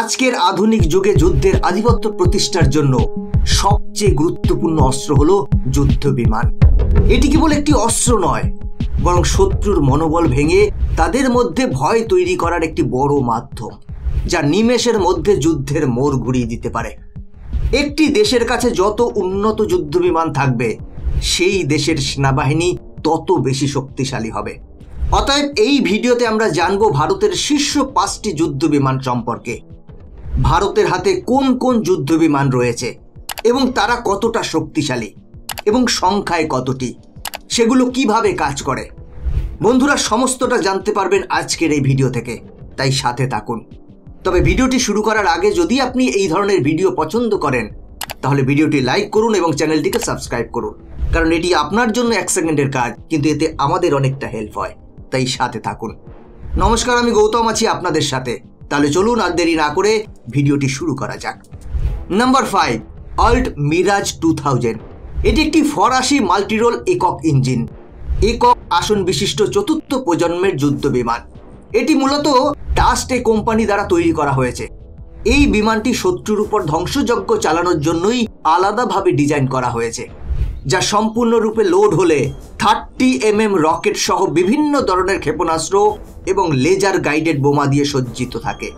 আজকের আধুনিক যুগে যুদ্ধের আধিপত্য প্রতিষ্ঠার জন্য সবচেয়ে গুরুত্বপূর্ণ অস্ত্র হলো যুদ্ধ বিমান। এটি কেবল একটি অস্ত্র নয়, বরং শত্রুর মনোবল ভেঙে তাদের মধ্যে ভয় তৈরি করার একটি বড় মাধ্যম, যা নিমেষের মধ্যে যুদ্ধের মোড় ঘুরিয়ে দিতে পারে। একটি দেশের কাছে যত উন্নত যুদ্ধ বিমান থাকবে, সেই দেশের সেনাবাহিনী তত বেশি শক্তিশালী হবে। অতএব এই ভিডিওতে আমরা জানব ভারতের শীর্ষ 5টি যুদ্ধ বিমান সম্পর্কে, ভারতের হাতে কোন কোন যুদ্ধ বিমান রয়েছে এবং তারা কতটা শক্তিশালী এবং সংখ্যায় কতটি, সেগুলো কিভাবে কাজ করে। বন্ধুরা, সমস্তটা জানতে পারবেন আজকের এই ভিডিও থেকে, তাই সাথে থাকুন। তবে ভিডিওটি শুরু করার আগে যদি আপনি এই ধরনের ভিডিও পছন্দ করেন, তাহলে ভিডিওটি লাইক করুন এবং চ্যানেলটিকে সাবস্ক্রাইব করুন, কারণ এটি আপনার জন্য 1 সেকেন্ডের কাজ, কিন্তু এতে আমাদের অনেকটা হেল্প হয়, তাই সাথে থাকুন। নমস্কার, আমি গৌতম আছি আপনাদের সাথে। তাহলে চলুন আর দেরি না করে ভিডিওটি শুরু করা যাক। নাম্বার 5, অল্ট মিরাজ 2000। এটি একটি ফরাসি মাল্টিরোল একক ইঞ্জিন, একক আসন বিশিষ্ট চতুর্থ প্রজন্মের যুদ্ধ বিমান। এটি মূলত ডাস্টে কোম্পানি দ্বারা তৈরি করা হয়েছে। এই বিমানটি শত্রুর উপর ধ্বংসযজ্ঞ চালানোর জন্যই আলাদাভাবে ডিজাইন করা হয়েছে, যা সম্পূর্ণরূপে লোড হলে 30 mm রকেট সহ বিভিন্ন ধরনের ক্ষেপণাস্ত্র এবং লেজার গাইডেড বোমা দিয়ে সজ্জিত থাকে।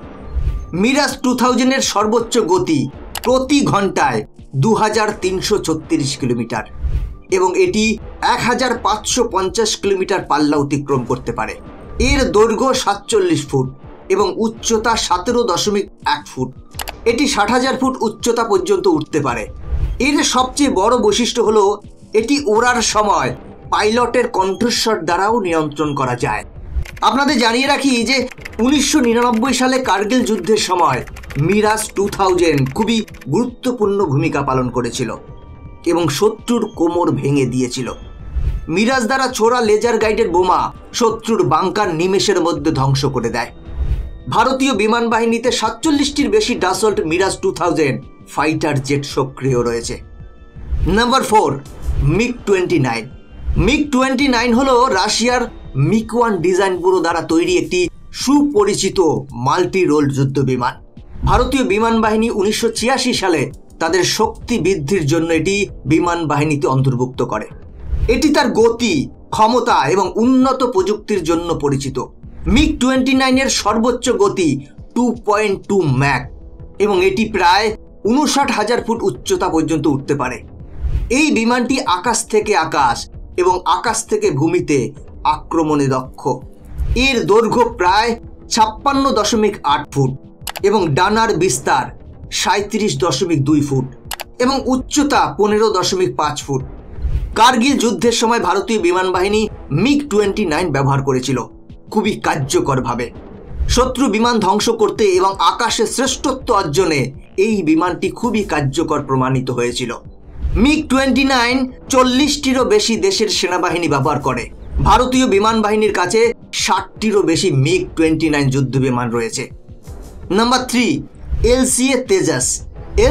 মিরাজ 2000 এর সর্বোচ্চ গতি প্রতি ঘন্টায় 2336 কিলোমিটার এবং এটি 1550 কিলোমিটার পাল্লা অতিক্রম করতে পারে। এর দৈর্ঘ্য 47 ফুট এবং উচ্চতা 17.1 ফুট। এটি 60,000 ফুট উচ্চতা পর্যন্ত উঠতে পারে। এর সবচেয়ে বড় বৈশিষ্ট্য হলো এটি ওড়ার সময় পাইলটের কণ্ঠস্বর দ্বারাও নিয়ন্ত্রণ করা যায়। আপনাদের জানিয়ে রাখি যে 1999 সালে কার্গিল যুদ্ধের সময় মিরাজ 2000 খুবই গুরুত্বপূর্ণ ভূমিকা পালন করেছিল এবং শত্রুর কোমর ভেঙে দিয়েছিল। মিরাজ দ্বারা ছোড়া লেজার গাইডেড বোমা শত্রুর বাংকার নিমেষের মধ্যে ধ্বংস করে দেয়। ভারতীয় বিমান বাহিনীতে 47টির বেশি ডাসল্ট মিরাজ 2000 ফাইটার জেট সক্রিয় রয়েছে। Number 4, MiG-29। MiG-29 হলো রাশিয়ার মিক-1 ডিজাইন ব্যুরো দ্বারা তৈরি একটি সুপরিচিত মাল্টি রোল যুদ্ধ বিমান। ভারতীয় বিমান বাহিনী 1986 সালে তাদের শক্তি বৃদ্ধির জন্য এটি বিমান বাহিনীতে অন্তর্ভুক্ত করে। এটি তার গতি, ক্ষমতা এবং উন্নত প্রযুক্তির জন্য পরিচিত। MiG-29 এর সর্বোচ্চ গতি 2.2 ম্যাক এবং এটি প্রায় 59,000 ফুট উচ্চতা পর্যন্ত উঠতে পারে। এই বিমানটি আকাশ থেকে আকাশ এবং আকাশ থেকে ভূমিতে আক্রমণে দক্ষ। এর দৈর্ঘ্য প্রায় 56.8 ফুট এবং ডানার বিস্তার 37.2 ফুট এবং উচ্চতা 15.5 ফুট। কার্গিল যুদ্ধের সময় ভারতীয় বিমান বাহিনী MiG-29 ব্যবহার করেছিল খুবই কার্যকরভাবে। শত্রু বিমান ধ্বংস করতে এবং আকাশে শ্রেষ্ঠত্ব অর্জনে এই বিমানটি খুবই কার্যকর প্রমাণিত হয়েছিল। MiG-29 40টিরও বেশি দেশের সেনাবাহিনী ব্যবহার করে। ভারতীয় বিমান বাহিনীর কাছে 60টিরও বেশি MiG-29 যুদ্ধ বিমান রয়েছে। Number 3, LCA Tejas.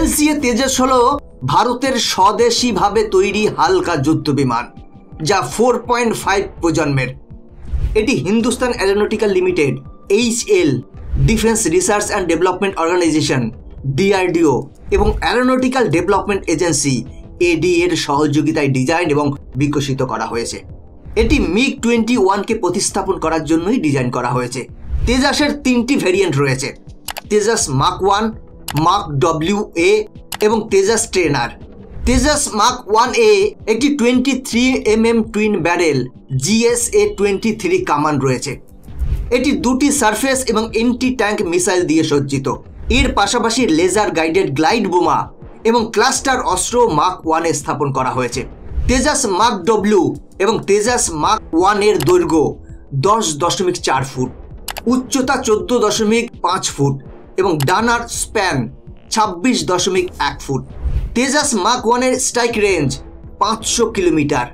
LCA Tejas হলো ভারতের স্বদেশীভাবে তৈরি হালকা যুদ্ধ বিমান, যা 4.5 প্রজন্মের। এটি Hindustan aeronautical limited, HAL, defence research and development organisation, DRDO এবং অ্যারোনটিক্যাল ডেভেলপমেন্ট এজেন্সি AD এর সহযোগিতায় ডিজাইন এবং বিকশিত করা হয়েছে। এটি MiG-21কে প্রতিস্থাপন করার জন্যই ডিজাইন করা হয়েছে। তেজাসের 3টি ভেরিয়েন্ট রয়েছে: তেজাস মাক-1, মাক-WA এবং তেজাস ট্রেনার। তেজাস মাক-1A একটি 23 mm টুইন ব্যারেল GSA-23 কামান রয়েছে। এটি 2টি সারফেস এবং এন্টি ট্যাঙ্ক মিসাইল দিয়ে সজ্জিত। এর পাশাপাশি লেজার গাইডেড গ্লাইড বোমা এবং ক্লাস্টার অস্ত্র মাক-1 এ স্থাপন করা হয়েছে। তেজাস মাক-W এবং তেজাস মাক-1 এর দৈর্ঘ্য 10.4 ফুট, উচ্চতা 14.5 ফুট এবং ডানার স্প্যান 26.1 ফুট। তেজাস মাক-1 এর স্ট্রাইক রেঞ্জ 500 কিলোমিটার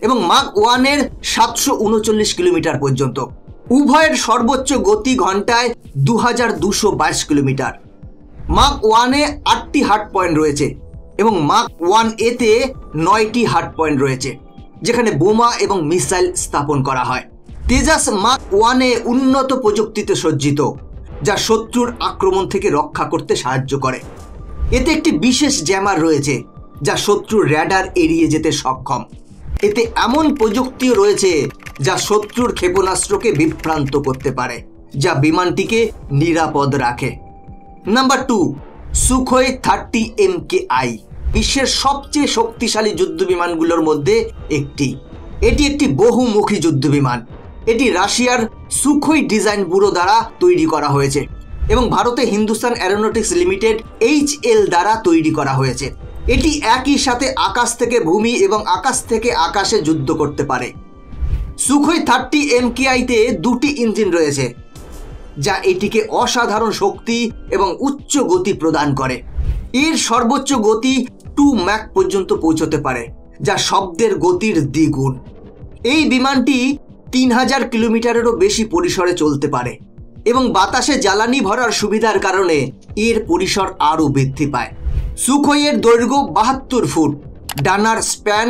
এবং মাক-1 এর 739 কিলোমিটার পর্যন্ত। উভয়ের সর্বোচ্চ গতি ঘন্টায় 2222 কিলোমিটার। মাক-1 এ 8টি হার্ড পয়েন্ট রয়েছে এবং মাক-1A তে 9টি হার্ড পয়েন্ট রয়েছে, যেখানে বোমা এবং মিসাইল স্থাপন করা হয়। তেজাস মাক-1 এ উন্নত প্রযুক্তিতে সজ্জিত যা শত্রুর আক্রমণ থেকে রক্ষা করতে সাহায্য করে। এতে একটি বিশেষ জ্যামার রয়েছে যা শত্রুর র্যাডার এড়িয়ে যেতে সক্ষম। এতে এমন প্রযুক্তিও রয়েছে যা শত্রুর ক্ষেপণাস্ত্রকে বিভ্রান্ত করতে পারে, যা বিমানটিকে নিরাপদ রাখে। নাম্বার 2, সুখোই 30 MKI বিশ্বের সবচেয়ে শক্তিশালী যুদ্ধবিমানগুলোর মধ্যে একটি। এটি একটি বহুমুখী যুদ্ধবিমান। এটি রাশিয়ার সুখোই ডিজাইন ব্যুরো দ্বারা তৈরি করা হয়েছে এবং ভারতে হিন্দুস্তান এরোনটিক্স লিমিটেড HL দ্বারা তৈরি করা হয়েছে। এটি একই সাথে আকাশ থেকে ভূমি এবং আকাশ থেকে আকাশে যুদ্ধ করতে পারে। সুখোই 30 MKI-তে 2টি ইঞ্জিন রয়েছে যা এটিকে অসাধারণ শক্তি এবং উচ্চ গতি প্রদান করে। এর সর্বোচ্চ গতি 2 ম্যাক পর্যন্ত পৌঁছতে পারে, যা শব্দের গতির দ্বিগুণ। এই বিমানটি 3000 কিলোমিটারেরও বেশি পরিসরে চলতে পারে এবং বাতাসে জ্বালানি ভরার সুবিধার কারণে এর পরিসর আরও বৃদ্ধি পায়। সুখোইয়ের দৈর্ঘ্য 72 ফুট, ডানার স্প্যান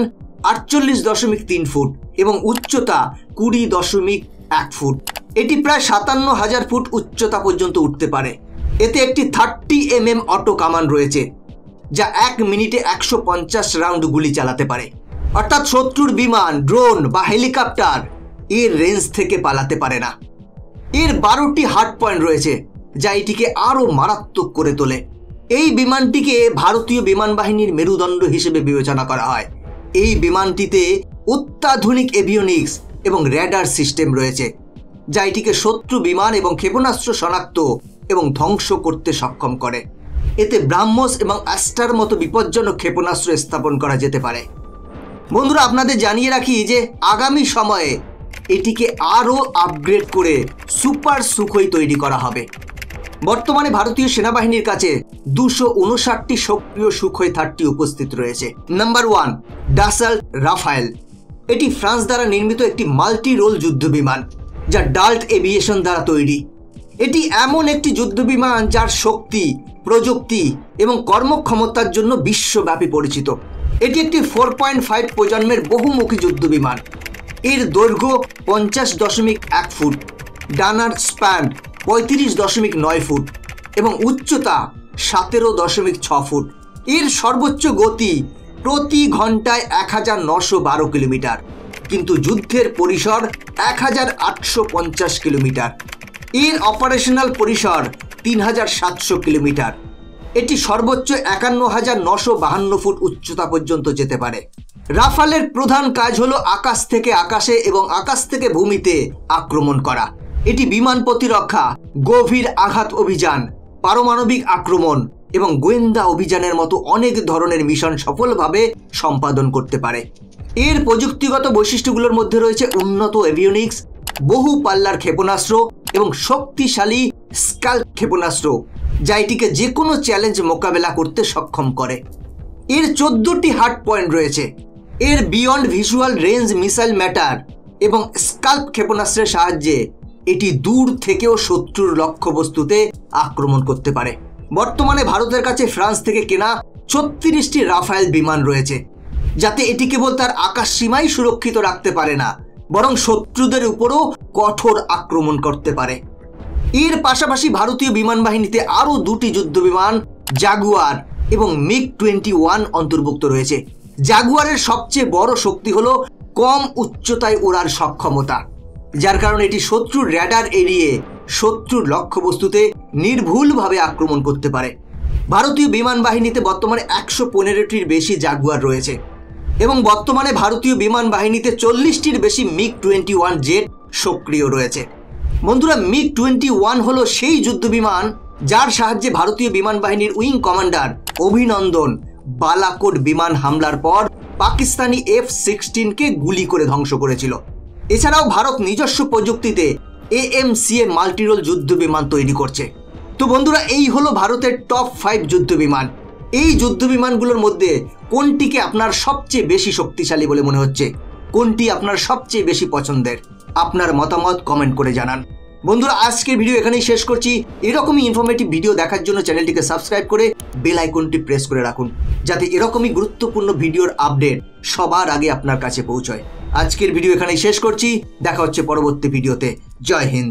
48.3 ফুট এবং উচ্চতা 20.1 ফুট। এটি প্রায় 57,000 ফুট উচ্চতা পর্যন্ত উঠতে পারে। এতে একটি 30 mm অটো কামান রয়েছে যা 1 মিনিটে 150 রাউন্ড গুলি চালাতে পারে, অর্থাৎ শত্রুর বিমান, ড্রোন বা হেলিকপ্টার এর রেঞ্জ থেকে পালাতে পারে না। এর 12টি হার্ড পয়েন্ট রয়েছে যা এটিকে আরও মারাত্মক করে তোলে। এই বিমানটিকে ভারতীয় বিমান বাহিনীর মেরুদণ্ড হিসেবে বিবেচনা করা হয়। এই বিমানটিতে অত্যাধুনিক এভিওনিক্স এবং র্যাডার সিস্টেম রয়েছে যা এটিকে শত্রু বিমান এবং ক্ষেপণাস্ত্র শনাক্ত এবং ধ্বংস করতে সক্ষম করে। এতে ব্রাহ্মস এবং অ্যাস্টার মতো বিপজ্জনক ক্ষেপণাস্ত্র স্থাপন করা যেতে পারে। বন্ধুরা, আপনাদের জানিয়ে রাখি যে আগামী সময়ে এটিকে আরও আপগ্রেড করে সুপার সুখোই তৈরি করা হবে। বর্তমানে ভারতীয় সেনাবাহিনীর কাছে 259টি সক্রিয় সুখোই 30 উপস্থিত রয়েছে। Number 1, Dassault Rafale. এটি ফ্রান্স দ্বারা নির্মিত একটি মাল্টি রোল যুদ্ধবিমান যা ডাল্ট এভিয়েশন দ্বারা তৈরি। এটি এমন একটি যুদ্ধবিমান যার শক্তি, প্রযুক্তি এবং কর্মক্ষমতার জন্য বিশ্বব্যাপী পরিচিত। এটি একটি 4.5 প্রজন্মের বহুমুখী যুদ্ধবিমান। এর দৈর্ঘ্য 50.1 ফুট, ডানার স্প্যান 35.9 ফুট এবং উচ্চতা 17.6 ফুট। এর সর্বোচ্চ গতি প্রতি ঘন্টায় 1912 কিলোমিটার, কিন্তু যুদ্ধের পরিসর 1850 কিলোমিটার। এর অপারেশনাল পরিসর 3700 কিলোমিটার। এটি সর্বোচ্চ 51,952 ফুট উচ্চতা পর্যন্ত যেতে পারে। রাফালের প্রধান কাজ হলো আকাশ থেকে আকাশে এবং আকাশ থেকে ভূমিতে আক্রমণ করা। এটি বিমান প্রতিরক্ষা, গভীর আঘাত অভিযান, পারমাণবিক আক্রমণ এবং গোয়েন্দা অভিযানের মতো অনেক ধরনের মিশন সফলভাবে সম্পাদন করতে পারে। এর প্রযুক্তিগত বৈশিষ্ট্যগুলোর মধ্যে রয়েছে উন্নত এভিওনিক্স, বহু পাল্লার ক্ষেপণাস্ত্র এবং শক্তিশালী স্কাল্প ক্ষেপণাস্ত্র যা এটিকে যে কোনো চ্যালেঞ্জ মোকাবেলা করতে সক্ষম করে। এর 14টি হার্ড পয়েন্ট রয়েছে। এর beyond visual range missile matter এবং স্কাল্প ক্ষেপণাস্ত্রের সাহায্যে এটি দূর থেকেও শত্রুর লক্ষ্যবস্তুতে আক্রমণ করতে পারে। বর্তমানে ভারতের কাছে ফ্রান্স থেকে কেনা 36টি রাফায়েল বিমান রয়েছে, যাতে এটি কেবল তার আকাশ সীমাই সুরক্ষিত রাখতে পারে না, বরং শত্রুদের উপরও কঠোর আক্রমণ করতে পারে। এর পাশাপাশি ভারতীয় বিমান বাহিনীতে আরও 2টি যুদ্ধবিমান জাগুয়ার এবং MiG-21 অন্তর্ভুক্ত রয়েছে। জাগুয়ারের সবচেয়ে বড় শক্তি হলো কম উচ্চতায় ওড়ার সক্ষমতা, যার কারণে এটি শত্রুর র্যাডার এড়িয়ে শত্রুর লক্ষ্যবস্তুতে নির্ভুলভাবে আক্রমণ করতে পারে। ভারতীয় বিমান বাহিনীতে বর্তমানে 115টির বেশি জাগুয়ার রয়েছে এবং বর্তমানে ভারতীয় বিমান বাহিনীতে 40টির বেশি MiG-21 জেট সক্রিয় রয়েছে। বন্ধুরা, MiG-21 হলো সেই যুদ্ধবিমান যার সাহায্যে ভারতীয় বিমান বাহিনীর উইং কমান্ডার অভিনন্দন বালাকোট বিমান হামলার পর পাকিস্তানি F-16কে গুলি করে ধ্বংস করেছিল। এছাড়াও ভারত নিজস্ব প্রযুক্তিতে AMCA মাল্টিরোল যুদ্ধবিমান তৈরি করছে। তো বন্ধুরা, এই হলো ভারতের টপ 5 যুদ্ধবিমান। এই যুদ্ধবিমানগুলোর মধ্যে কোনটিকে আপনার সবচেয়ে বেশি শক্তিশালী বলে মনে হচ্ছে, কোনটি আপনার সবচেয়ে বেশি পছন্দের? আপনার মতামত কমেন্ট করে জানান। বন্ধুরা, আজকের ভিডিও এখানেই শেষ করছি। এরকমই ইনফরমেটিভ ভিডিও দেখার জন্য চ্যানেলটিকে সাবস্ক্রাইব করে বেল আইকনটি প্রেস করে রাখুন, যাতে এরকমই গুরুত্বপূর্ণ ভিডিওর আপডেট সবার আগে আপনার কাছে পৌঁছয়। আজকের ভিডিও এখানেই শেষ করছি। দেখা হচ্ছে পরবর্তী ভিডিওতে। জয় হিন্দ।